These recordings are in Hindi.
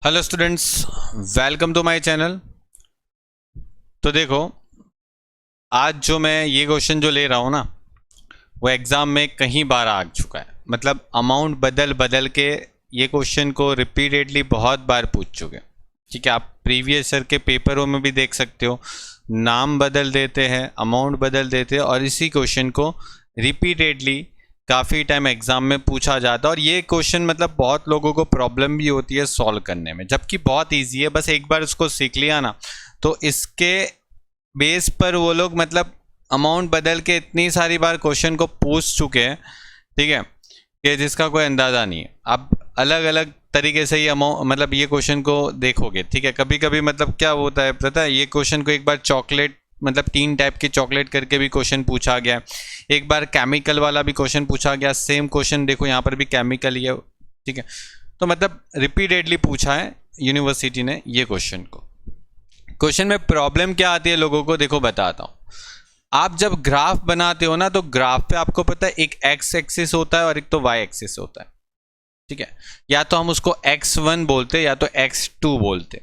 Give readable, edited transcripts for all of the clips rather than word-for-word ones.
Hello students, welcome to my channel. तो देखो, आज जो मैं ये क्वेश्चन जो ले रहा हूँ ना, वो एग्ज़ाम में कहीं बार आ चुका है। मतलब अमाउंट बदल बदल के ये क्वेश्चन को रिपीटेडली बहुत बार पूछ चुके हैं। ठीक है, आप प्रीवियस ईयर के पेपरों में भी देख सकते हो, नाम बदल देते हैं, अमाउंट बदल देते हैं और इसी क्वेश्चन को रिपीटेडली काफ़ी टाइम एग्जाम में पूछा जाता है। और ये क्वेश्चन मतलब बहुत लोगों को प्रॉब्लम भी होती है सॉल्व करने में, जबकि बहुत इजी है। बस एक बार उसको सीख लिया ना, तो इसके बेस पर वो लोग मतलब अमाउंट बदल के इतनी सारी बार क्वेश्चन को पूछ चुके हैं, ठीक है, कि जिसका कोई अंदाज़ा नहीं है। आप अलग अलग तरीके से ये अमाउंट मतलब ये क्वेश्चन को देखोगे, ठीक है। कभी कभी मतलब क्या होता है पता है, ये क्वेश्चन को एक बार चॉकलेट मतलब 3 टाइप की चॉकलेट करके भी क्वेश्चन पूछा गया, एक बार केमिकल वाला भी क्वेश्चन पूछा गया। सेम क्वेश्चन देखो यहाँ पर भी केमिकल ही है, ठीक है। तो मतलब रिपीटेडली पूछा है यूनिवर्सिटी ने ये क्वेश्चन को। क्वेश्चन में प्रॉब्लम क्या आती है लोगों को, देखो बताता हूँ। आप जब ग्राफ बनाते हो ना, तो ग्राफ पे आपको पता है एक एक्स एक्सिस होता है और एक तो वाई एक्सिस होता है, ठीक है। या तो हम उसको x1 बोलते या तो x2 बोलते,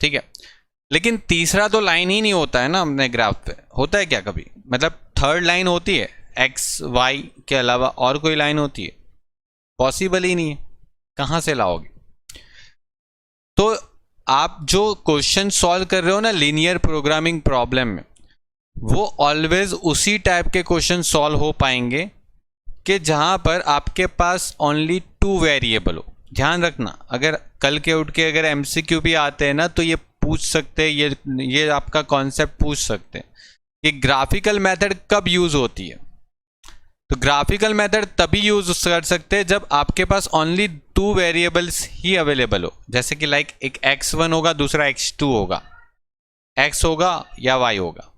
ठीक है। लेकिन तीसरा तो लाइन ही नहीं होता है ना अपने ग्राफ पे, होता है क्या कभी? मतलब थर्ड लाइन होती है, एक्स वाई के अलावा और कोई लाइन होती है? पॉसिबल ही नहीं है, कहाँ से लाओगे? तो आप जो क्वेश्चन सॉल्व कर रहे हो ना लीनियर प्रोग्रामिंग प्रॉब्लम में, वो ऑलवेज उसी टाइप के क्वेश्चन सॉल्व हो पाएंगे कि जहां पर आपके पास ओनली 2 वेरिएबल हो। ध्यान रखना, अगर कल के उठ के अगर एमसीक्यू भी आते हैं ना, तो ये पूछ सकते हैं, ये आपका कॉन्सेप्ट पूछ सकते हैं कि ग्राफिकल मेथड कब यूज होती है। तो ग्राफिकल मेथड तभी यूज कर सकते हैं जब आपके पास ओनली 2 वेरिएबल्स ही अवेलेबल हो। जैसे कि लाइक एक x1 होगा, दूसरा x2 होगा, x होगा या y होगा,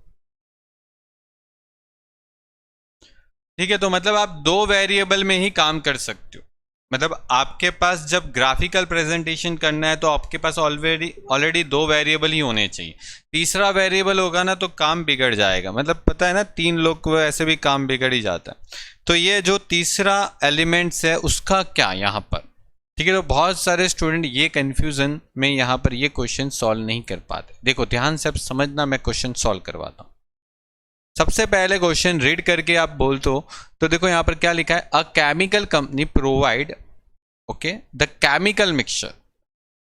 ठीक है। तो मतलब आप 2 वेरिएबल में ही काम कर सकते हो। मतलब आपके पास जब ग्राफिकल प्रेजेंटेशन करना है तो आपके पास ऑलरेडी 2 वेरिएबल ही होने चाहिए। तीसरा वेरिएबल होगा ना तो काम बिगड़ जाएगा। मतलब पता है ना, 3 लोग को ऐसे भी काम बिगड़ ही जाता है। तो ये जो तीसरा एलिमेंट्स है उसका क्या यहाँ पर, ठीक है। तो बहुत सारे स्टूडेंट ये कंफ्यूजन में यहाँ पर ये क्वेश्चन सॉल्व नहीं कर पाते। देखो ध्यान से अब समझना, मैं क्वेश्चन सॉल्व करवाता हूँ। सबसे पहले क्वेश्चन रीड करके आप बोल तो देखो यहाँ पर क्या लिखा है, a chemical company provide okay the chemical mixture.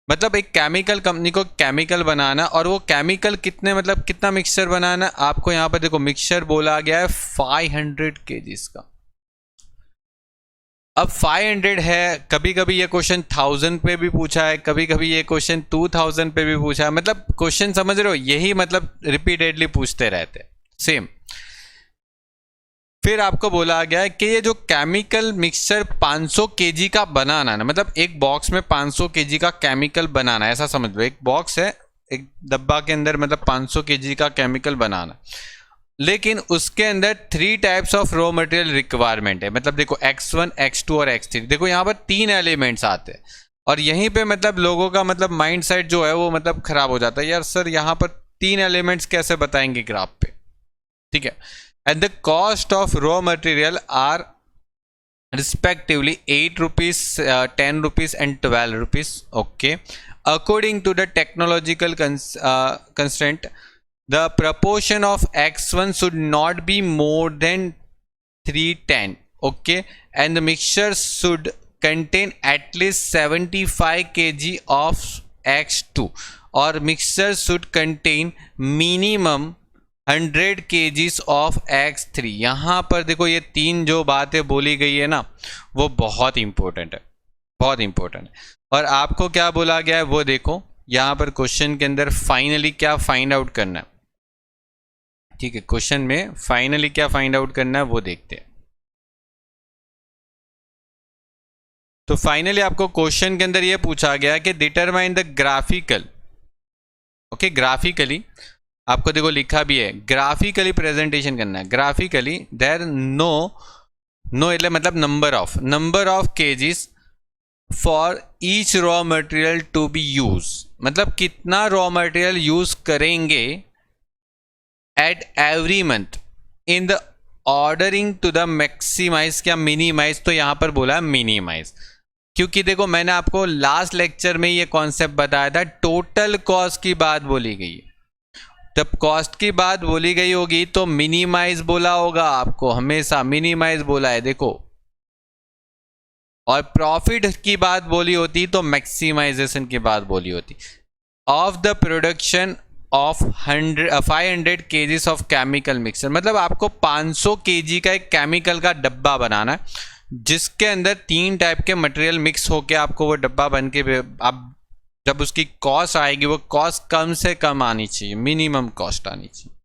मतलब एक केमिकल कंपनी को केमिकल बनाना, और वो केमिकल कितने मतलब कितना मिक्सचर बनाना, आपको यहाँ पर देखो मिक्सचर बोला गया है 500 kg का। अब 500 है, कभी कभी ये क्वेश्चन 1000 पे भी पूछा है, कभी कभी ये क्वेश्चन 2000 पे भी पूछा है। मतलब क्वेश्चन समझ रहे हो, यही मतलब रिपीटेडली पूछते रहते सेम। फिर आपको बोला गया है कि ये जो केमिकल मिक्सचर 500 kg का बनाना है ना, मतलब एक बॉक्स में 500 kg का केमिकल बनाना है, ऐसा समझ लो। एक बॉक्स है, एक डब्बा के अंदर मतलब 500 kg का केमिकल बनाना, लेकिन उसके अंदर 3 types of raw material requirement है। मतलब देखो x1 x2 और x3, देखो यहाँ पर 3 एलिमेंट्स आते हैं। और यहीं पे मतलब लोगों का मतलब माइंड सेट जो है वो मतलब खराब हो जाता है, यार सर यहाँ पर 3 एलिमेंट्स कैसे बताएंगे ग्राफ पे, ठीक है। And the cost of raw material are respectively 8 rupees, 10 rupees and 12 rupees. Okay. According to the technological constraint, the proportion of x1 should not be more than 310. Okay. And the mixture should contain at least 75 kg of x2, or mixture should contain minimum 100 kgs of x3। यहाँ पर देखो ये 3 जो बातें बोली गई है ना, वो बहुत इंपॉर्टेंट है, बहुत इंपॉर्टेंट है। और आपको क्या बोला गया है वो देखो यहाँ पर क्वेश्चन के अंदर फाइनली क्या फाइंड आउट करना है, ठीक है। क्वेश्चन में फाइनली क्या फाइंड आउट करना है वो देखते हैं। तो फाइनली आपको क्वेश्चन के अंदर ये पूछा गया कि determine the graphical, okay, graphically आपको देखो लिखा भी है, ग्राफिकली प्रेजेंटेशन करना है। ग्राफिकली देयर नो એટલે मतलब number of kgs for each raw material to be use. मतलब कितना रॉ मटेरियल यूज करेंगे at every month in the ordering to the maximize, क्या मिनिमाइज, तो यहां पर बोला मिनिमाइज। क्योंकि देखो मैंने आपको लास्ट लेक्चर में ये कॉन्सेप्ट बताया था, टोटल कॉस्ट की बात बोली गई है। जब कॉस्ट की बात बोली गई होगी तो मिनिमाइज बोला होगा आपको, हमेशा मिनिमाइज बोला है देखो, और प्रॉफिट की बात बोली होती तो मैक्सिमाइजेशन की बात बोली होती। Of the production of 500 KGs of chemical mixture, मतलब आपको 500 केजी का एक केमिकल का डब्बा बनाना है, जिसके अंदर 3 टाइप के मटेरियल मिक्स होके आपको वो डब्बा बन के, आप जब उसकी कॉस्ट आएगी वो कॉस्ट कम से कम आनी चाहिए, मिनिमम कॉस्ट आनी चाहिए।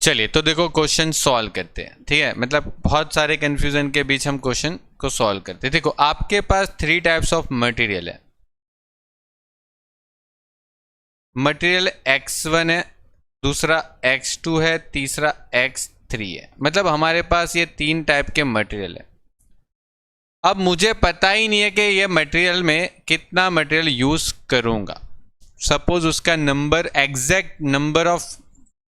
चलिए तो देखो क्वेश्चन सॉल्व करते हैं, ठीक है। मतलब बहुत सारे कंफ्यूजन के बीच हम क्वेश्चन को सॉल्व करते हैं। देखो आपके पास 3 टाइप्स ऑफ मटेरियल है, मटेरियल X1 है, दूसरा X2 है, तीसरा X3 है। मतलब हमारे पास ये 3 टाइप के मटेरियल है। अब मुझे पता ही नहीं है कि ये मटेरियल में कितना मटेरियल यूज करूंगा। सपोज उसका नंबर, एग्जैक्ट नंबर ऑफ,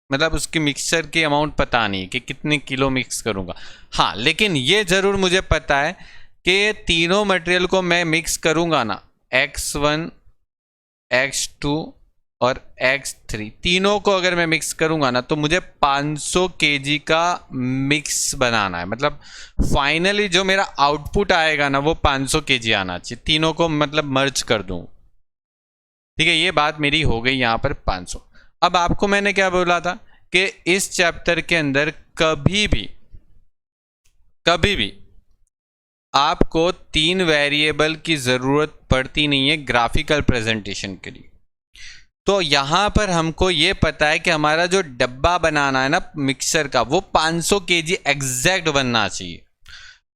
मतलब उसकी मिक्सचर की अमाउंट पता नहीं है कि कितने किलो मिक्स करूंगा। हाँ, लेकिन ये जरूर मुझे पता है कि ये तीनों मटेरियल को मैं मिक्स करूंगा ना, X1, X2 और X3, तीनों को अगर मैं मिक्स करूंगा ना तो मुझे 500 केजी का मिक्स बनाना है। मतलब फाइनली जो मेरा आउटपुट आएगा ना वो 500 केजी आना चाहिए, तीनों को मतलब मर्ज कर दूं। ठीक है, ये बात मेरी हो गई यहाँ पर 500। अब आपको मैंने क्या बोला था कि इस चैप्टर के अंदर कभी भी आपको 3 वेरिएबल की जरूरत पड़ती नहीं है ग्राफिकल प्रेजेंटेशन के लिए। तो यहां पर हमको ये पता है कि हमारा जो डब्बा बनाना है ना मिक्सर का, वो 500 केजी एग्जैक्ट बनना चाहिए।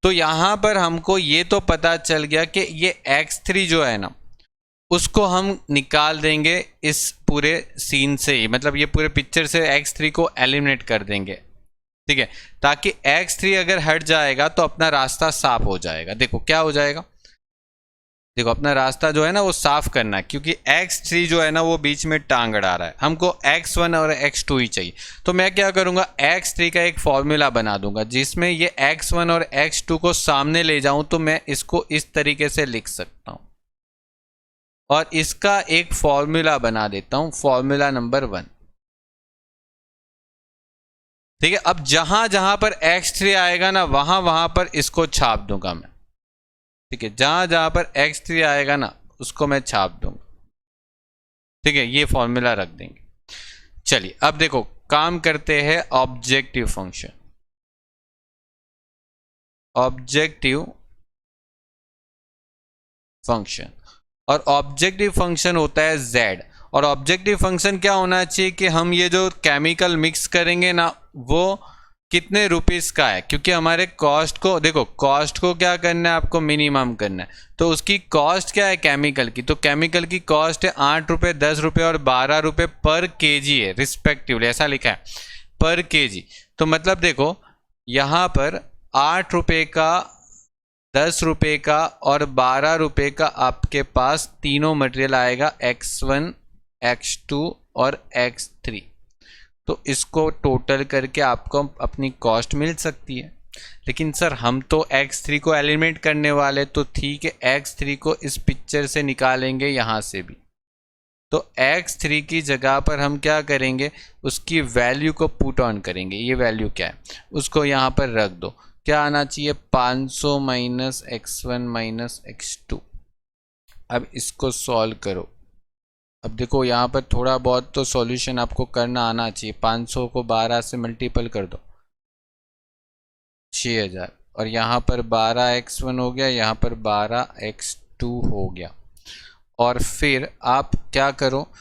तो यहां पर हमको ये तो पता चल गया कि ये X3 जो है ना, उसको हम निकाल देंगे इस पूरे सीन से ही, मतलब ये पूरे पिक्चर से X3 को एलिमिनेट कर देंगे, ठीक है, ताकि X3 अगर हट जाएगा तो अपना रास्ता साफ हो जाएगा। देखो क्या हो जाएगा, देखो अपना रास्ता जो है ना वो साफ करना है, क्योंकि X3 जो है ना वो बीच में टांग अड़ा रहा है, हमको X1 और X2 ही चाहिए। तो मैं क्या करूंगा, X3 का एक फॉर्मूला बना दूंगा जिसमें ये X1 और X2 को सामने ले जाऊं तो मैं इसको इस तरीके से लिख सकता हूं, और इसका एक फॉर्मूला बना देता हूं, फॉर्मूला नंबर 1। ठीक है, अब जहां जहां पर X3 आएगा ना वहां वहां पर इसको छाप दूंगा मैं। ठीक है, जहां जहां पर X3 आएगा ना उसको मैं छाप दूंगा। ठीक है, ये फॉर्मूला रख देंगे। चलिए अब देखो काम करते हैं ऑब्जेक्टिव फंक्शन। ऑब्जेक्टिव फंक्शन, और ऑब्जेक्टिव फंक्शन होता है z। और ऑब्जेक्टिव फंक्शन क्या होना चाहिए कि हम ये जो केमिकल मिक्स करेंगे ना वो कितने रुपीस का है, क्योंकि हमारे कॉस्ट को, देखो कॉस्ट को क्या करना है आपको, मिनिमम करना है। तो उसकी कॉस्ट क्या है केमिकल की, तो केमिकल की कॉस्ट है 8 रुपये, 10 रुपये और 12 रुपये पर केजी है रिस्पेक्टिवली, ऐसा लिखा है पर केजी। तो मतलब देखो यहाँ पर 8 रुपये का, 10 रुपये का और 12 रुपये का आपके पास तीनों मटेरियल आएगा, X1, X2 और X3। तो इसको टोटल करके आपको अपनी कॉस्ट मिल सकती है। लेकिन सर हम तो X3 को एलिमिनेट करने वाले, तो ठीक है X3 को इस पिक्चर से निकालेंगे यहाँ से भी। तो X3 की जगह पर हम क्या करेंगे, उसकी वैल्यू को पुट ऑन करेंगे। ये वैल्यू क्या है उसको यहाँ पर रख दो, क्या आना चाहिए 500 माइनस X1 माइनस X2। अब इसको सॉल्व करो। अब देखो यहाँ पर थोड़ा बहुत तो सॉल्यूशन आपको करना आना चाहिए। 500 को 12 से मल्टीपल कर दो, 6000, और यहाँ पर 12x1 हो गया, यहाँ पर 12x2 हो गया। और फिर आप क्या करो,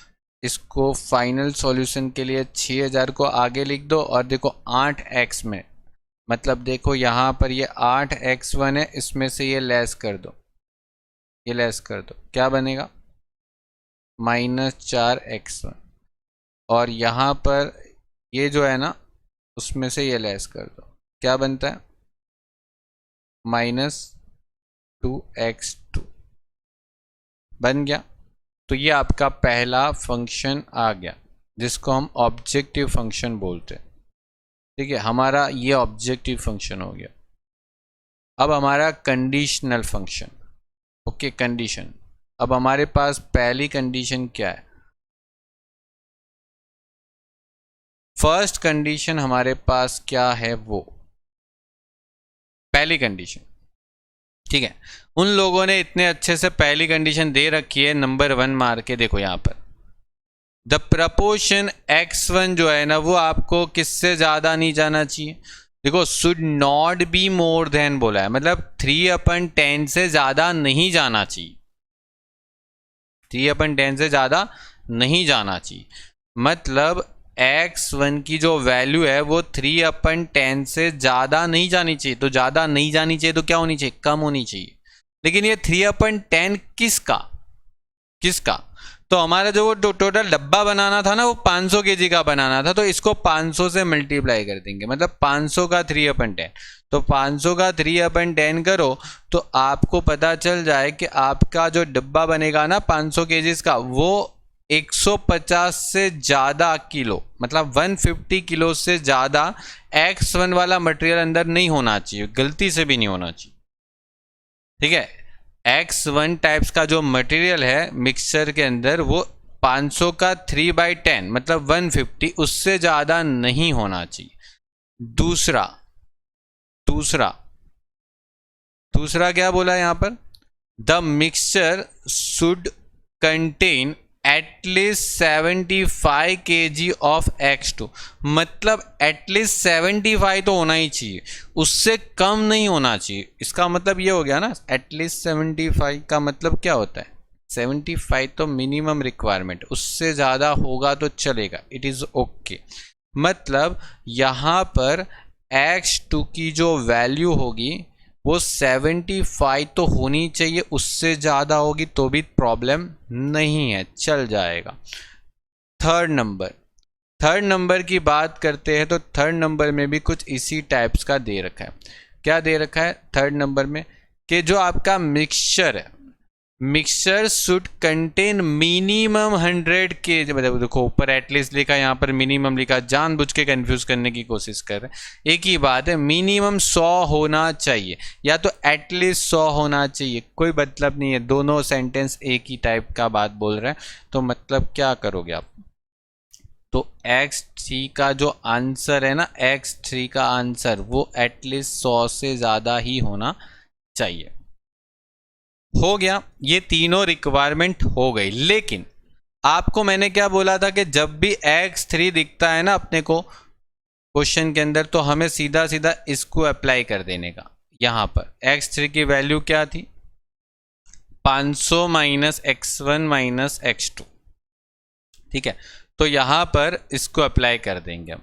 इसको फाइनल सॉल्यूशन के लिए 6000 को आगे लिख दो, और देखो 8x में, मतलब देखो यहाँ पर ये 8x1 है, इसमें से ये लेस कर दो, ये लेस कर दो, क्या बनेगा -4x1। और यहाँ पर ये जो है ना उसमें से ये लेस कर दो, क्या बनता है -2x2 बन गया। तो ये आपका पहला फंक्शन आ गया जिसको हम ऑब्जेक्टिव फंक्शन बोलते हैं। ठीक है, हमारा ये ऑब्जेक्टिव फंक्शन हो गया। अब हमारा कंडीशनल फंक्शन, ओके कंडीशन। अब हमारे पास पहली कंडीशन क्या है, फर्स्ट कंडीशन हमारे पास क्या है, वो पहली कंडीशन, ठीक है। उन लोगों ने इतने अच्छे से पहली कंडीशन दे रखी है नंबर 1 मार के, देखो यहां पर द प्रपोर्शन x1 जो है ना वो आपको किससे ज्यादा नहीं जाना चाहिए, देखो should not be more than बोला है, मतलब 3/10 से ज्यादा नहीं जाना चाहिए, 3/10 से ज्यादा नहीं जाना चाहिए। मतलब x1 की जो वैल्यू है वो 3/10 से ज्यादा नहीं जानी चाहिए। तो ज्यादा नहीं जानी चाहिए तो क्या होनी चाहिए, कम होनी चाहिए। लेकिन ये 3/10 किसका, तो हमारा जो वो टोटल डब्बा बनाना था ना वो 500 kg का बनाना था, तो इसको 500 से मल्टीप्लाई कर देंगे, मतलब 500 का 3/10। तो 500 का 3/10 करो तो आपको पता चल जाए कि आपका जो डब्बा बनेगा ना 500 kg का वो 150 से ज़्यादा किलो, मतलब 150 किलो से ज़्यादा x1 वाला मटेरियल अंदर नहीं होना चाहिए, गलती से भी नहीं होना चाहिए, ठीक है। x1 टाइप्स का जो मटेरियल है मिक्सचर के अंदर वो 500 का 3/10 मतलब 150, उससे ज़्यादा नहीं होना चाहिए। दूसरा दूसरा दूसरा क्या बोला यहां पर, the mixture should contain at least 75 kg of x2, मतलब एटलीस्ट 75 तो होना ही चाहिए, उससे कम नहीं होना चाहिए। इसका मतलब ये हो गया ना, एटलीस्ट 75 का मतलब क्या होता है, 75 तो मिनिमम रिक्वायरमेंट, उससे ज़्यादा होगा तो चलेगा, इट इज़ ओके। मतलब यहाँ पर x2 की जो वैल्यू होगी वो 75 तो होनी चाहिए, उससे ज़्यादा होगी तो भी प्रॉब्लम नहीं है, चल जाएगा। थर्ड नंबर की बात करते हैं तो थर्ड नंबर में भी कुछ इसी टाइप्स का दे रखा है। क्या दे रखा है थर्ड नंबर में, कि जो आपका मिक्सचर है, mixture should contain minimum 100 kg, मतलब देखो ऊपर एटलीस्ट लिखा, यहाँ पर मिनिमम लिखा, जानबूझ के कंफ्यूज करने की कोशिश कर रहे हैं। एक ही बात है, मिनिमम 100 होना चाहिए या तो एटलीस्ट 100 होना चाहिए, कोई मतलब नहीं है, दोनों सेंटेंस एक ही टाइप का बात बोल रहे हैं। तो मतलब क्या करोगे आप, तो x3 का जो आंसर है ना, x3 का आंसर वो एटलीस्ट 100 से ज़्यादा ही होना चाहिए। हो गया, ये तीनों रिक्वायरमेंट हो गई। लेकिन आपको मैंने क्या बोला था कि जब भी x3 दिखता है ना अपने को क्वेश्चन के अंदर, तो हमें सीधा सीधा इसको अप्लाई कर देने का। यहां पर x3 की वैल्यू क्या थी, 500 माइनस x1 माइनस x2, ठीक है। तो यहां पर इसको अप्लाई कर देंगे हम।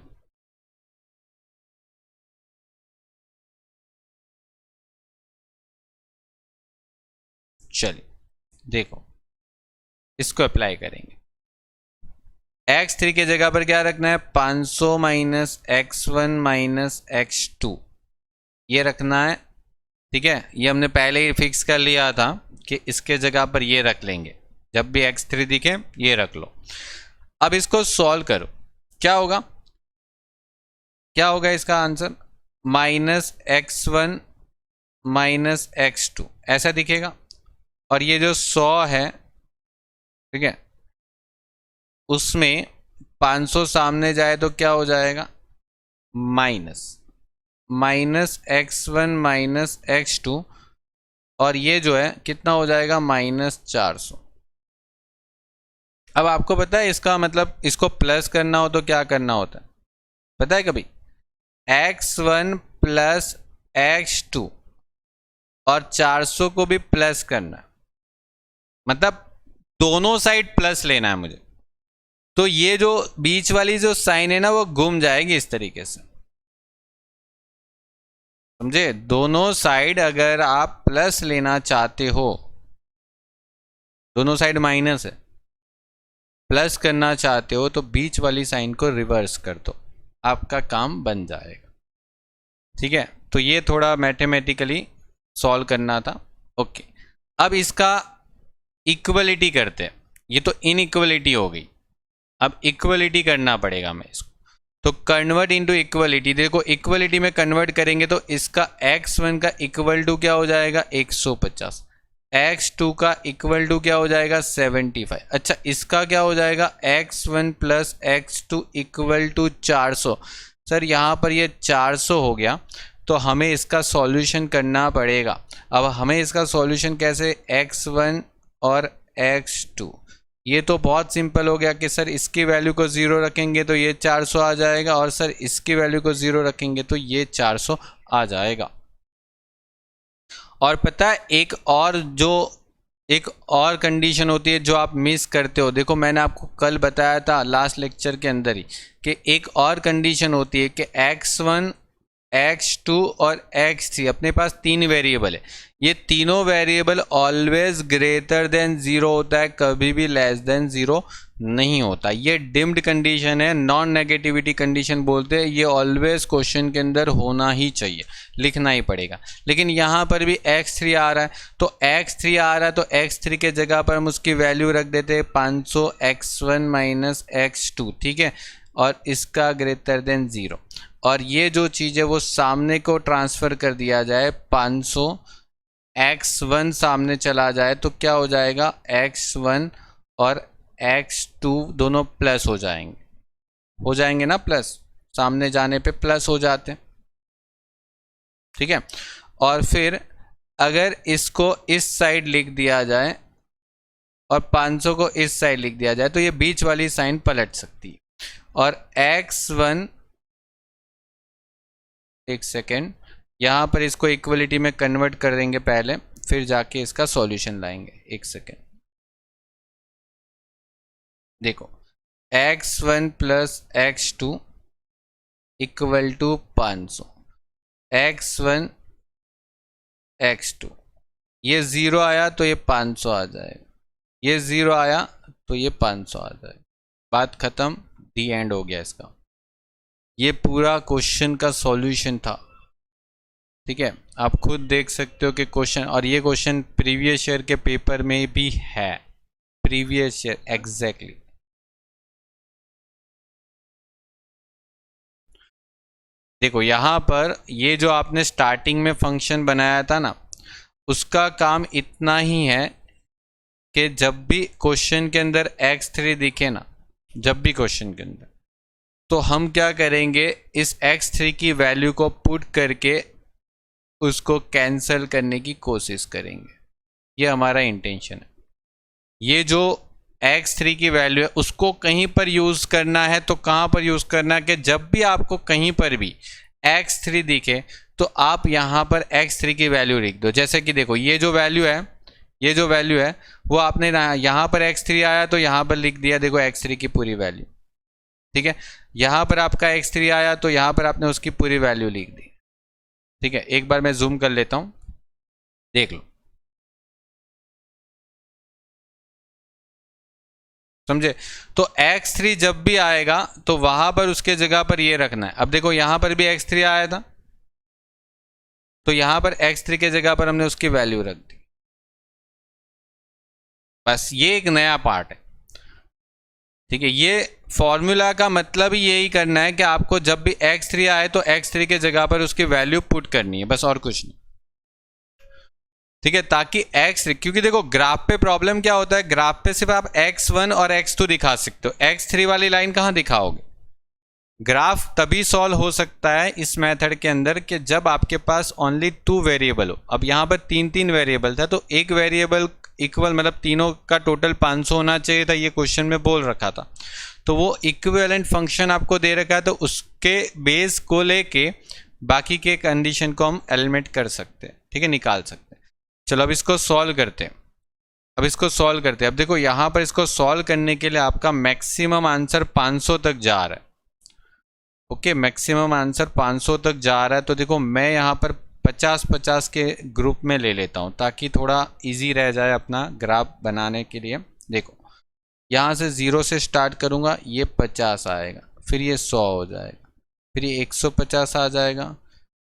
चलिए देखो, इसको अप्लाई करेंगे। x3 के जगह पर क्या रखना है, 500 माइनस x1 माइनस x2 ये रखना है, ठीक है। ये हमने पहले ही फिक्स कर लिया था कि इसके जगह पर ये रख लेंगे, जब भी x3 दिखे ये रख लो। अब इसको सॉल्व करो, क्या होगा, क्या होगा इसका answer, minus x1 minus x2 ऐसा दिखेगा। और ये जो 100 है, ठीक है, उसमें 500 सामने जाए तो क्या हो जाएगा, माइनस x1 माइनस x2, और ये जो है कितना हो जाएगा, -400। अब आपको पता है इसका मतलब, इसको प्लस करना हो तो क्या करना होता है, पता है कभी, x1 प्लस x2 और 400 को भी प्लस करना, मतलब दोनों साइड प्लस लेना है मुझे। तो ये जो बीच वाली जो साइन है ना वो घूम जाएगी इस तरीके से, समझे। दोनों साइड अगर आप प्लस लेना चाहते हो, दोनों साइड माइनस है, प्लस करना चाहते हो तो बीच वाली साइन को रिवर्स कर दो, आपका काम बन जाएगा, ठीक है। तो ये थोड़ा मैथमेटिकली सॉल्व करना था, ओके। अब इसका इक्वलिटी करते हैं, ये तो इनइक्वलिटी हो गई, अब इक्वलिटी करना पड़ेगा हमें इसको। तो कन्वर्ट इनटू इक्वलिटी, देखो इक्वलिटी में कन्वर्ट करेंगे तो इसका x1 का इक्वल टू क्या हो जाएगा 150, x2 का इक्वल टू क्या हो जाएगा 75। अच्छा इसका क्या हो जाएगा x1 plus x2 equal to 400। Sir यहाँ पर ये 400 हो गया, तो हमें इसका सॉल्यूशन करना पड़ेगा। अब हमें इसका सॉल्यूशन कैसे, x1 और x2, ये तो बहुत सिंपल हो गया कि सर इसकी वैल्यू को 0 रखेंगे तो ये 400 आ जाएगा, और सर इसकी वैल्यू को 0 रखेंगे तो ये 400 आ जाएगा। और पता है एक और कंडीशन होती है जो आप मिस करते हो। देखो मैंने आपको कल बताया था लास्ट लेक्चर के अंदर ही कि एक और कंडीशन होती है कि x1, x2 और x3, अपने पास 3 वेरिएबल है, ये तीनों वेरिएबल ऑलवेज ग्रेटर देन 0 होता है, कभी भी लेस देन 0 नहीं होता। ये डिम्ड कंडीशन है, नॉन नेगेटिविटी कंडीशन बोलते हैं, ये ऑलवेज क्वेश्चन के अंदर होना ही चाहिए, लिखना ही पड़ेगा। लेकिन यहाँ पर भी x3 आ रहा है, तो x3 आ रहा है तो x3 के जगह पर हम उसकी वैल्यू रख देते हैं 500 x1 माइनस x2, ठीक है, और इसका ग्रेटर देन 0, और ये जो चीज़ है वो सामने को ट्रांसफ़र कर दिया जाए, 500 x1 सामने चला जाए तो क्या हो जाएगा x1 और x2 दोनों प्लस हो जाएंगे ना, प्लस सामने जाने पे प्लस हो जाते हैं, ठीक है। और फिर अगर इसको इस साइड लिख दिया जाए और 500 को इस साइड लिख दिया जाए तो ये बीच वाली साइन पलट सकती है, और x1, एक सेकेंड, यहाँ पर इसको इक्वलिटी में कन्वर्ट कर देंगे पहले, फिर जाके इसका सॉल्यूशन लाएंगे। एक सेकेंड, देखो x1 plus x2 equal to 500, x1 x2, ये 0 आया तो ये 500 आ जाएगा, ये 0 आया तो ये 500 आ जाएगा, बात खत्म, दी एंड हो गया इसका। ये पूरा क्वेश्चन का सॉल्यूशन था, ठीक है। आप खुद देख सकते हो कि क्वेश्चन, और ये क्वेश्चन प्रीवियस ईयर के पेपर में भी है, प्रीवियस ईयर एग्जैक्टली। देखो यहाँ पर ये जो आपने स्टार्टिंग में फंक्शन बनाया था ना, उसका काम इतना ही है कि जब भी क्वेश्चन के अंदर x3 दिखे ना, जब भी क्वेश्चन के अंदर, तो हम क्या करेंगे, इस x3 की वैल्यू को पुट करके उसको कैंसिल करने की कोशिश करेंगे, ये हमारा इंटेंशन है। ये जो x3 की वैल्यू है उसको कहीं पर यूज़ करना है, तो कहाँ पर यूज़ करना है कि जब भी आपको कहीं पर भी x3 दिखे तो आप यहाँ पर x3 की वैल्यू लिख दो। जैसे कि देखो ये जो वैल्यू है वो आपने यहाँ पर x3 आया तो यहाँ पर लिख दिया, देखो x3 की पूरी वैल्यू, ठीक है। यहाँ पर आपका x3 आया तो यहाँ पर आपने उसकी पूरी वैल्यू लिख दी, ठीक है। एक बार मैं जूम कर लेता हूँ, देख लो, समझे। तो x3 जब भी आएगा तो वहां पर उसके जगह पर ये रखना है। अब देखो यहां पर भी x3 आया था तो यहां पर x3 के जगह पर हमने उसकी वैल्यू रख दी, बस ये एक नया पार्ट है, ठीक है। ये फॉर्मूला का मतलब ही यही करना है कि आपको जब भी x3 आए तो x3 के जगह पर उसकी वैल्यू पुट करनी है, बस और कुछ नहीं, ठीक है। ताकि x3, क्योंकि देखो ग्राफ पे प्रॉब्लम क्या होता है, ग्राफ पे सिर्फ आप x1 और x2 दिखा सकते हो, x3 वाली लाइन कहाँ दिखाओगे। ग्राफ तभी सॉल्व हो सकता है इस मेथड के अंदर कि जब आपके पास ओनली 2 वेरिएबल हो। अब यहाँ पर 3 वेरिएबल था तो एक वेरिएबल इक्वल, मतलब तीनों का टोटल 500 होना चाहिए था, ये क्वेश्चन में बोल रखा था। तो वो इक्विवेलेंट फंक्शन आपको दे रखा है तो उसके बेस को लेके बाकी के कंडीशन को हम एलिमिनेट कर सकते हैं, ठीक है, निकाल सकते हैं। चलो अब इसको सॉल्व करते हैं, अब देखो यहाँ पर इसको सॉल्व करने के लिए आपका मैक्सिमम आंसर 500 तक जा रहा है, ओके, मैक्सिमम आंसर 500 तक जा रहा है। तो देखो मैं यहाँ पर 50-50 के ग्रुप में ले लेता हूँ ताकि थोड़ा इजी रह जाए अपना ग्राफ बनाने के लिए। देखो यहाँ से 0 से स्टार्ट करूँगा, ये 50 आएगा, फिर ये 100 हो जाएगा, फिर ये 150 आ जाएगा,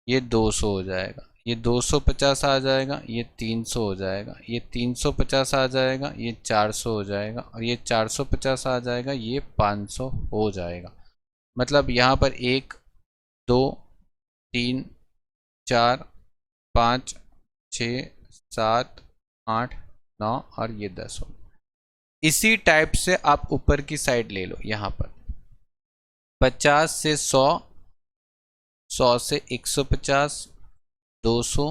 ये 200 हो जाएगा, ये 250 आ जाएगा, ये 300 हो जाएगा, ये 350 आ जाएगा, ये 400 हो जाएगा, और ये 450 आ जाएगा, ये 500 हो जाएगा। मतलब यहाँ पर 1 2 3 4 5 6 7 8 9 और ये 10 हो। इसी टाइप से आप ऊपर की साइड ले लो। यहाँ पर 50 से 100, 100 से 150, 200,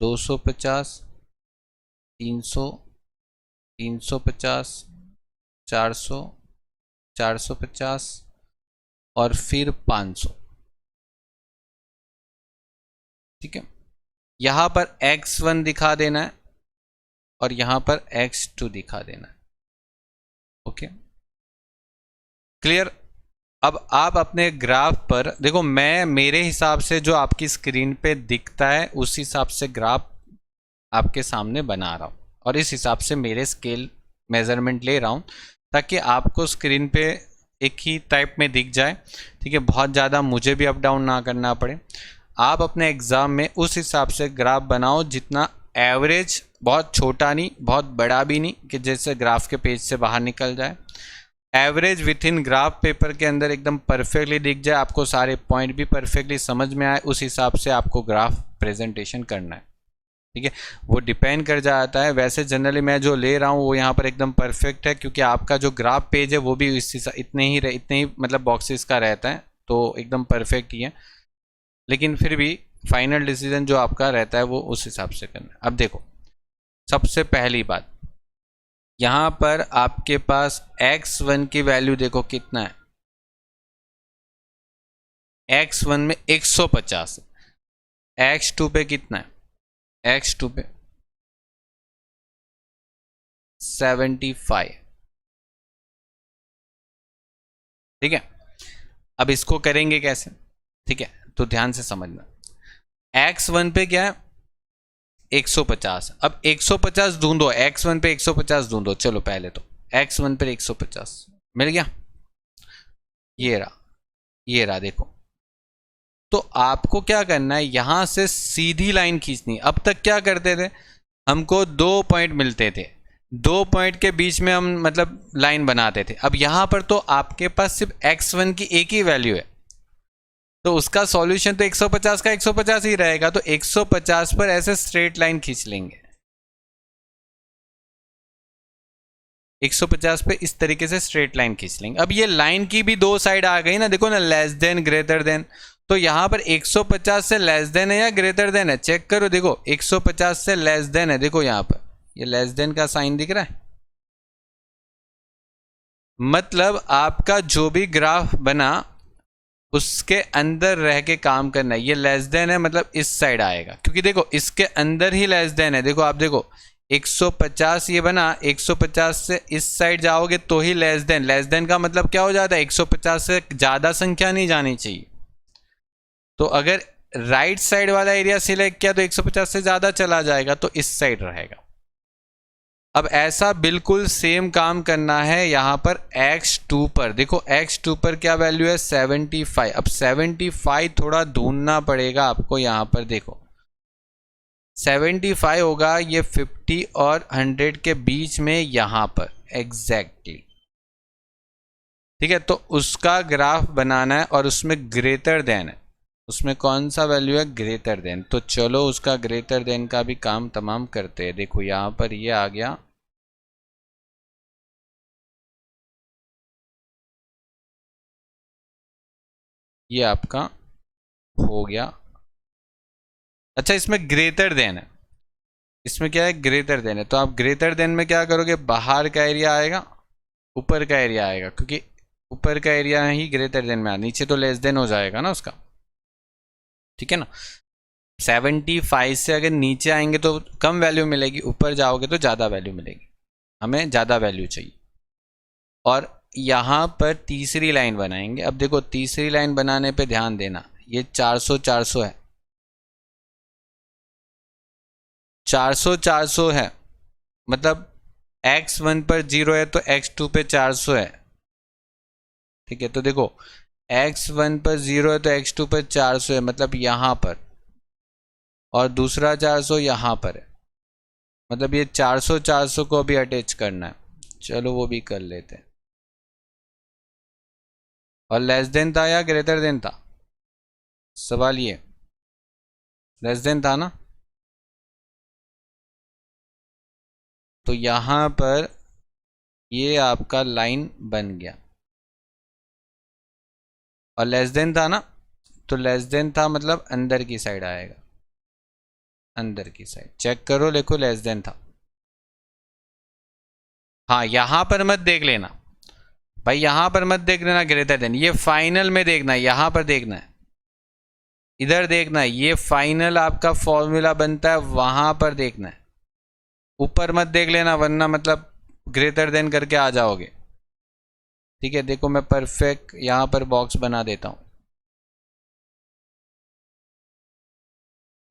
250, 300, 350, 400, 450 और फिर 500। ठीक है, यहां पर x1 दिखा देना है और यहां पर x2 दिखा देना है। Okay, clear. अब आप अपने ग्राफ पर देखो, मैं मेरे हिसाब से जो आपकी स्क्रीन पे दिखता है उस हिसाब से ग्राफ आपके सामने बना रहा हूं और इस हिसाब से मेरे स्केल मेजरमेंट ले रहा हूं ताकि आपको स्क्रीन पे एक ही टाइप में दिख जाए। ठीक है, बहुत ज़्यादा मुझे भी अप डाउन ना करना पड़े। आप अपने एग्ज़ाम में उस हिसाब से ग्राफ बनाओ जितना एवरेज, बहुत छोटा नहीं बहुत बड़ा भी नहीं कि जैसे ग्राफ के पेज से बाहर निकल जाए। Average with in graph paper के अंदर एकदम परफेक्टली दिख जाए, आपको सारे पॉइंट भी परफेक्टली समझ में आए, उस हिसाब से आपको ग्राफ प्रेजेंटेशन करना है। ठीक है, वो डिपेंड कर जाता है। वैसे जनरली मैं जो ले रहा हूँ वो यहाँ पर एकदम परफेक्ट है क्योंकि आपका जो ग्राफ पेज है वो भी इतने ही मतलब बॉक्सेस का रहता है, तो एकदम परफेक्ट ही है। लेकिन फिर भी फाइनल डिसीजन जो आपका रहता है वो उस हिसाब से करना है। अब देखो, सबसे पहली बात, यहाँ पर आपके पास x1 की वैल्यू देखो कितना है। x1 में 150, x2 पे कितना है, x2 पे 75। ठीक है, अब इसको करेंगे कैसे? ठीक है, तो ध्यान से समझना। x1 पे क्या है, 150। अब 150 ढूंढो, x1 पे 150 ढूंढो। चलो पहले तो x1 पे 150 मिल गया, ये रहा देखो। तो आपको क्या करना है, यहां से सीधी लाइन खींचनी। अब तक क्या करते थे, हमको 2 पॉइंट मिलते थे, 2 पॉइंट के बीच में हम मतलब लाइन बनाते थे। अब यहां पर तो आपके पास सिर्फ x1 की एक ही वैल्यू है, तो उसका सॉल्यूशन तो 150 का 150 ही रहेगा। तो 150 पर ऐसे स्ट्रेट लाइन खींच लेंगे, 150 पे इस तरीके से स्ट्रेट लाइन खींच लेंगे। अब ये लाइन की भी 2 साइड आ गई ना, देखो ना, लेस देन ग्रेटर देन। तो यहां पर 150 से लेस देन है या ग्रेटर देन है, चेक करो। देखो 150 से लेस देन है, देखो यहां पर ये लेस देन का साइन दिख रहा है। मतलब आपका जो भी ग्राफ बना उसके अंदर रह के काम करना है। ये लेस देन है मतलब इस साइड आएगा, क्योंकि देखो इसके अंदर ही लेस देन है। देखो आप देखो 150 ये बना, 150 से इस साइड जाओगे तो ही लेस देन। लेस देन का मतलब क्या हो जाता है, 150 से ज़्यादा संख्या नहीं जानी चाहिए। तो अगर राइट साइड वाला एरिया सिलेक्ट किया तो 150 से ज़्यादा चला जाएगा, तो इस साइड रहेगा। अब ऐसा बिल्कुल सेम काम करना है यहाँ पर x2 पर। देखो x2 पर क्या वैल्यू है, 75। अब 75 थोड़ा ढूंढना पड़ेगा आपको। यहाँ पर देखो 75 होगा ये 50 और 100 के बीच में, यहाँ पर एग्जैक्टली। ठीक है, तो उसका ग्राफ बनाना है और उसमें ग्रेटर देन है। उसमें कौन सा वैल्यू है, ग्रेटर देन। तो चलो उसका ग्रेटर देन का भी काम तमाम करते हैं। देखो यहाँ पर ये आ गया, ये आपका हो गया। अच्छा, इसमें ग्रेटर देन है, इसमें क्या है, ग्रेटर देन है। तो आप ग्रेटर देन में क्या करोगे, बाहर का एरिया आएगा, ऊपर का एरिया आएगा, क्योंकि ऊपर का एरिया ही ग्रेटर देन में आ, नीचे तो लेस देन हो जाएगा ना उसका। ठीक है ना, 75 से अगर नीचे आएंगे तो कम वैल्यू मिलेगी, ऊपर जाओगे तो ज़्यादा वैल्यू मिलेगी। हमें ज़्यादा वैल्यू चाहिए। और यहाँ पर तीसरी लाइन बनाएंगे। अब देखो तीसरी लाइन बनाने पे ध्यान देना, ये 400 400 है, 400 400 है। मतलब x1 पर 0 है तो x2 पे 400 है। ठीक है, तो देखो x1 पर 0 है तो x2 पर 400 है, मतलब यहाँ पर, और दूसरा 400 यहाँ पर है। मतलब ये 400 400 को भी अटैच करना है। चलो वो भी कर लेते हैं। और लेस देन था या ग्रेटर देन था? सवाल ये, लेस देन था ना? तो यहां पर ये आपका लाइन बन गया, और लेस देन था ना, तो लेस देन था मतलब अंदर की साइड आएगा, अंदर की साइड चेक करो, देखो लेस देन था। हाँ यहां पर मत देख लेना भाई, यहां पर मत देख लेना ग्रेटर देन, ये फाइनल में देखना है, यहां पर देखना है, इधर देखना है, ये फाइनल आपका फॉर्मूला बनता है वहां पर देखना है, ऊपर मत देख लेना वरना मतलब ग्रेटर देन करके आ जाओगे। ठीक है, देखो मैं परफेक्ट यहां पर बॉक्स बना देता हूं।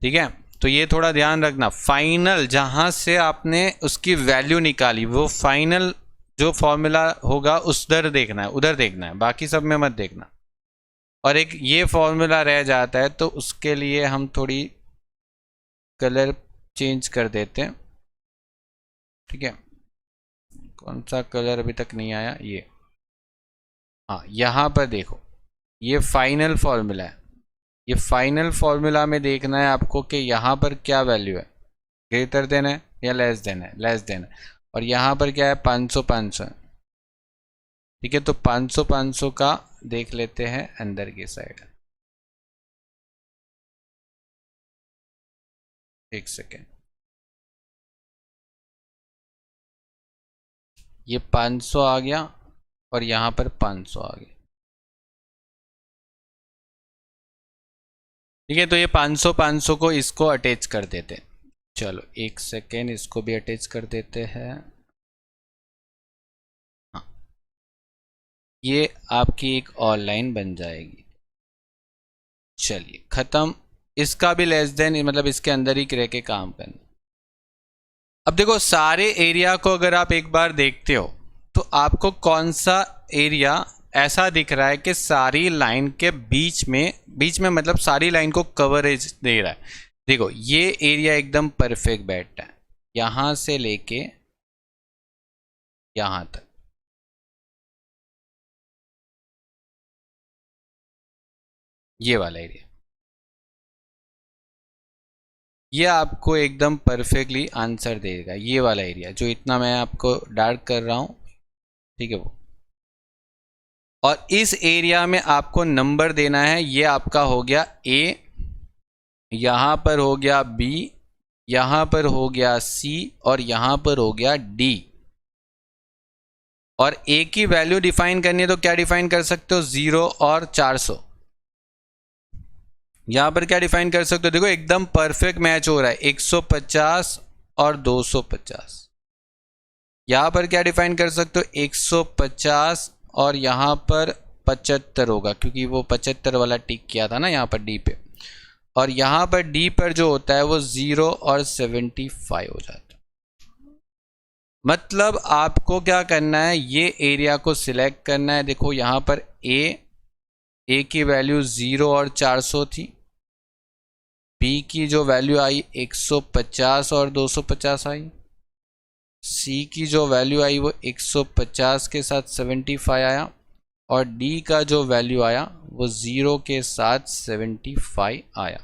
ठीक है, तो ये थोड़ा ध्यान रखना, फाइनल जहां से आपने उसकी वैल्यू निकाली वो फाइनल जो फॉर्मूला होगा उधर देखना है, उधर देखना है, बाकी सब में मत देखना। और एक ये फॉर्मूला रह जाता है तो उसके लिए हम थोड़ी कलर चेंज कर देते हैं। ठीक है, कौन सा कलर अभी तक नहीं आया, ये, हाँ यहाँ पर देखो ये फाइनल फॉर्मूला है, ये फाइनल फॉर्मूला में देखना है आपको कि यहाँ पर क्या वैल्यू है, ग्रेटर देन है या लेस देन है, लेस देन है, और यहाँ पर क्या है 500 500 है। ठीक है, तो 500 500 का देख लेते हैं अंदर की साइड, एक सेकेंड, ये 500 आ गया और यहाँ पर 500 आ गया। ठीक है, तो ये 500 500 को इसको अटैच कर देते हैं, चलो एक सेकेंड इसको भी अटैच कर देते हैं। हाँ, ये आपकी एक और लाइन बन जाएगी। चलिए खत्म, इसका भी लेस देन मतलब इसके अंदर ही रह के काम करना। अब देखो सारे एरिया को अगर आप एक बार देखते हो तो आपको कौन सा एरिया ऐसा दिख रहा है कि सारी लाइन के बीच में मतलब सारी लाइन को कवरेज दे रहा है। देखो ये एरिया एकदम परफेक्ट बैठता है यहां से लेके यहां तक, ये वाला एरिया, ये आपको एकदम परफेक्टली आंसर देगा, ये वाला एरिया जो इतना मैं आपको डार्क कर रहा हूं। ठीक है, वो, और इस एरिया में आपको नंबर देना है, ये आपका हो गया ए, यहां पर हो गया बी, यहां पर हो गया सी, और यहां पर हो गया डी। और ए की वैल्यू डिफाइन करनी है तो क्या डिफाइन कर सकते हो, 0 और 400। यहां पर क्या डिफाइन कर सकते हो, देखो एकदम परफेक्ट मैच हो रहा है 150 और 250। यहां पर क्या डिफाइन कर सकते हो, 150 और यहां पर 75 होगा क्योंकि वो 75 वाला टिक किया था ना यहाँ पर डी पे, और यहां पर डी पर जो होता है वो 0 और 75 हो जाता है। मतलब आपको क्या करना है, ये एरिया को सिलेक्ट करना है। देखो यहां पर ए की वैल्यू 0 और 400 थी, बी की जो वैल्यू आई 150 और 250 आई, सी की जो वैल्यू आई वो 150 के साथ 75 आया, और डी का जो वैल्यू आया वो 0 के साथ 75 आया।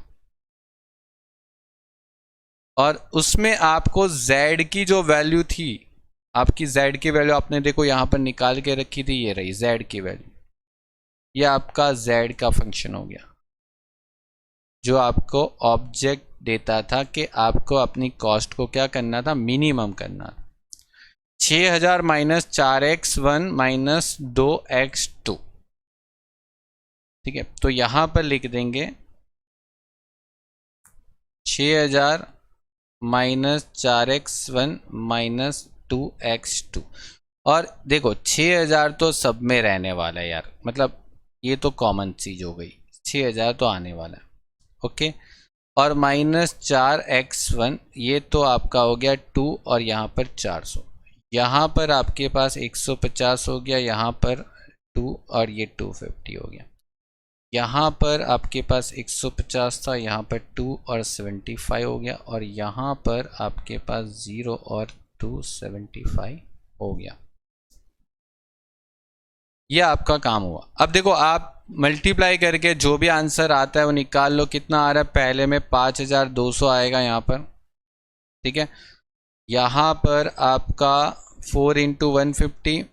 और उसमें आपको z की जो वैल्यू थी, आपकी z की वैल्यू आपने देखो यहां पर निकाल के रखी थी, ये रही z की वैल्यू, ये आपका z का फंक्शन हो गया जो आपको ऑब्जेक्ट देता था कि आपको अपनी कॉस्ट को क्या करना था, मिनिमम करना। 6000 माइनस 4x1 माइनस 2x2। ठीक है, तो यहां पर लिख देंगे 6000 माइनस 4x1 माइनस 2x2। और देखो 6000 तो सब में रहने वाला है यार, मतलब ये तो कॉमन चीज हो गई, 6000 तो आने वाला है। ओके, और माइनस 4x1 ये तो आपका हो गया 2, और यहाँ पर 400, यहाँ पर आपके पास 150 हो गया, यहाँ पर 2 और ये 250 हो गया, यहाँ पर आपके पास 150 था, यहाँ पर 2 और 75 हो गया, और यहाँ पर आपके पास 0 और 275 हो गया। ये आपका काम हुआ। अब देखो आप मल्टीप्लाई करके जो भी आंसर आता है वो निकाल लो। कितना आ रहा है, पहले में 5200 आएगा यहाँ पर, ठीक है। यहाँ पर आपका 4 इंटू 150,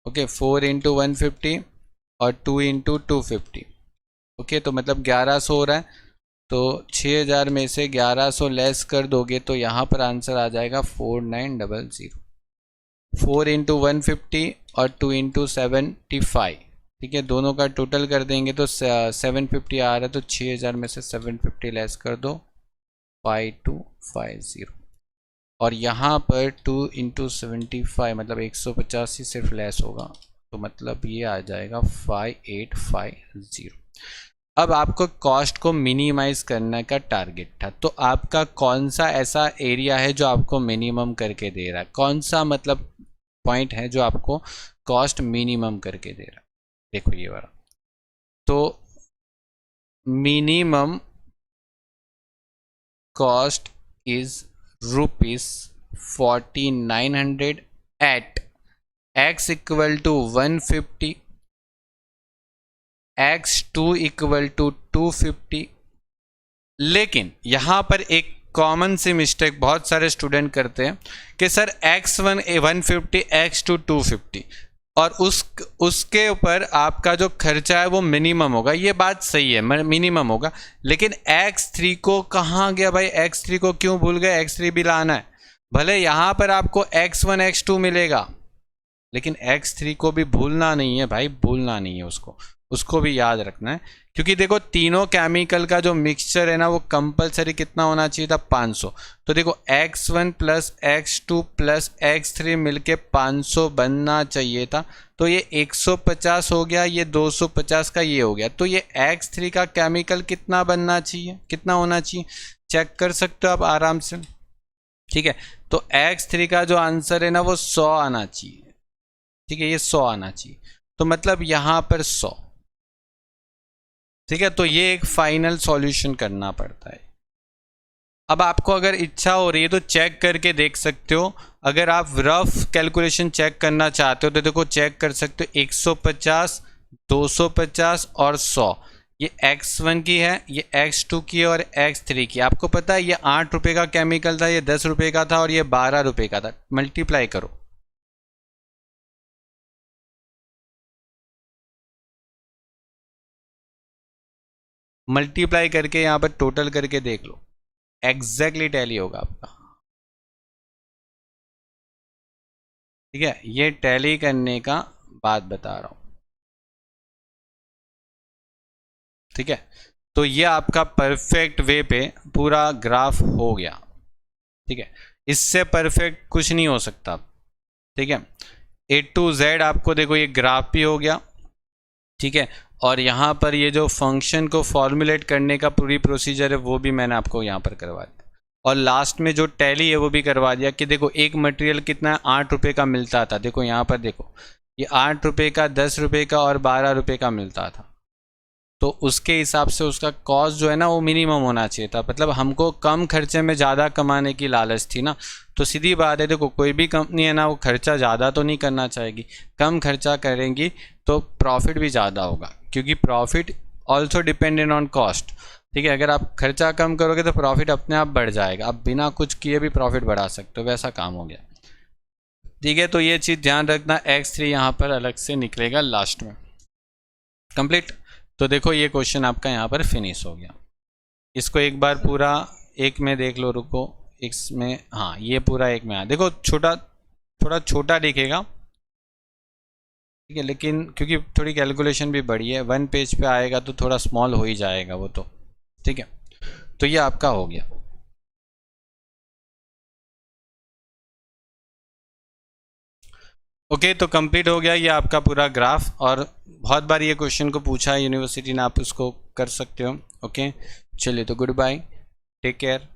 ओके 4 इंटू 150 और 2 इंटू 250, ओके। तो मतलब 1100 हो रहा है। तो 6000 में से 1100 लेस कर दोगे तो यहाँ पर आंसर आ जाएगा 4900। 4 इंटू 150 और 2 इंटू 75, ठीक है। दोनों का टोटल कर देंगे तो 750 आ रहा है। तो 6000 में से 750 लेस कर दो, 5250। और यहाँ पर 2 इंटू 75 मतलब 185 सिर्फ लेस होगा, तो मतलब ये आ जाएगा 5850। अब आपको कॉस्ट को मिनिमाइज करने का टारगेट था, तो आपका कौन सा ऐसा एरिया है जो आपको मिनिमम करके दे रहा है, कौन सा मतलब पॉइंट है जो आपको कॉस्ट मिनिमम करके दे रहा है। देखो ये वाला, तो minimum cost is ₹4900 at x equal to 150, x2 equal to 250। लेकिन यहाँ पर एक कॉमन सी मिस्टेक बहुत सारे स्टूडेंट करते हैं कि सर x1 150, x2 250 और उसके ऊपर आपका जो खर्चा है वो मिनिमम होगा। ये बात सही है, मिनिमम होगा। लेकिन x3 को कहाँ गया भाई, x3 को क्यों भूल गए, x3 भी लाना है। भले यहाँ पर आपको x1 x2 मिलेगा, लेकिन x3 को भी भूलना नहीं है भाई, भूलना नहीं है उसको भी याद रखना है। क्योंकि देखो तीनों केमिकल का जो मिक्सचर है ना वो कंपलसरी कितना होना चाहिए था, 500। तो देखो x1 plus x2 plus x3 मिलके 500 बनना चाहिए था। तो ये 150 हो गया, ये 250 का ये हो गया। तो ये x3 का केमिकल कितना बनना चाहिए, कितना होना चाहिए, चेक कर सकते हो आप आराम से, ठीक है। तो x3 का जो आंसर है ना वो 100 आना चाहिए, ठीक है। ये 100 आना चाहिए, तो मतलब यहाँ पर 100, ठीक है। तो ये एक फाइनल सॉल्यूशन करना पड़ता है। अब आपको अगर इच्छा हो रही है तो चेक करके देख सकते हो। अगर आप रफ कैलकुलेशन चेक करना चाहते हो तो देखो चेक कर सकते हो, 150, 250 और 100 ये x1 की है, ये x2 की है और x3 की। आपको पता है ये 8 रुपये का केमिकल था, ये 10 रुपये का था और ये 12 रुपये का था। मल्टीप्लाई करो, मल्टीप्लाई करके यहाँ पर टोटल करके देख लो, एग्जैक्टली टैली होगा आपका, ठीक है। ये टैली करने का बात बता रहा हूँ, ठीक है। तो ये आपका परफेक्ट वे पे पूरा ग्राफ हो गया, ठीक है। इससे परफेक्ट कुछ नहीं हो सकता, ठीक है। A to Z आपको देखो ये ग्राफ भी हो गया, ठीक है। और यहाँ पर ये जो फंक्शन को फॉर्मुलेट करने का पूरी प्रोसीजर है वो भी मैंने आपको यहाँ पर करवा दिया। और लास्ट में जो टैली है वो भी करवा दिया कि देखो एक मटेरियल कितना है, 8 रुपये का मिलता था। देखो यहाँ पर देखो ये 8 रुपये का, 10 रुपये का और 12 रुपये का मिलता था। तो उसके हिसाब से उसका कॉस्ट जो है ना वो मिनिमम होना चाहिए था। मतलब हमको कम खर्चे में ज़्यादा कमाने की लालच थी ना। तो सीधी बात है, देखो कोई भी कंपनी है ना वो खर्चा ज़्यादा तो नहीं करना चाहेगी, कम खर्चा करेंगी तो प्रॉफिट भी ज़्यादा होगा, क्योंकि profit also dependent on cost, ठीक है। अगर आप खर्चा कम करोगे तो प्रॉफिट अपने आप बढ़ जाएगा, आप बिना कुछ किए भी प्रॉफिट बढ़ा सकते हो, वैसा काम हो गया, ठीक है। तो ये चीज़ ध्यान रखना, x3 यहाँ पर अलग से निकलेगा लास्ट में। कंप्लीट। तो देखो ये क्वेश्चन आपका यहाँ पर फिनिश हो गया। इसको एक बार पूरा एक में देख लो, रुको इसमें, हाँ ये पूरा एक में देखो, छोटा थोड़ा छोटा दिखेगा, ठीक है। लेकिन क्योंकि थोड़ी कैलकुलेशन भी बड़ी है, 1 पेज पे आएगा तो थोड़ा स्मॉल हो ही जाएगा वो तो, ठीक है। तो ये आपका हो गया। ओके तो कंप्लीट हो गया ये आपका पूरा ग्राफ। और बहुत बार ये क्वेश्चन को पूछा है यूनिवर्सिटी ने, आप उसको कर सकते हो। ओके चलिए, तो गुड बाय, टेक केयर।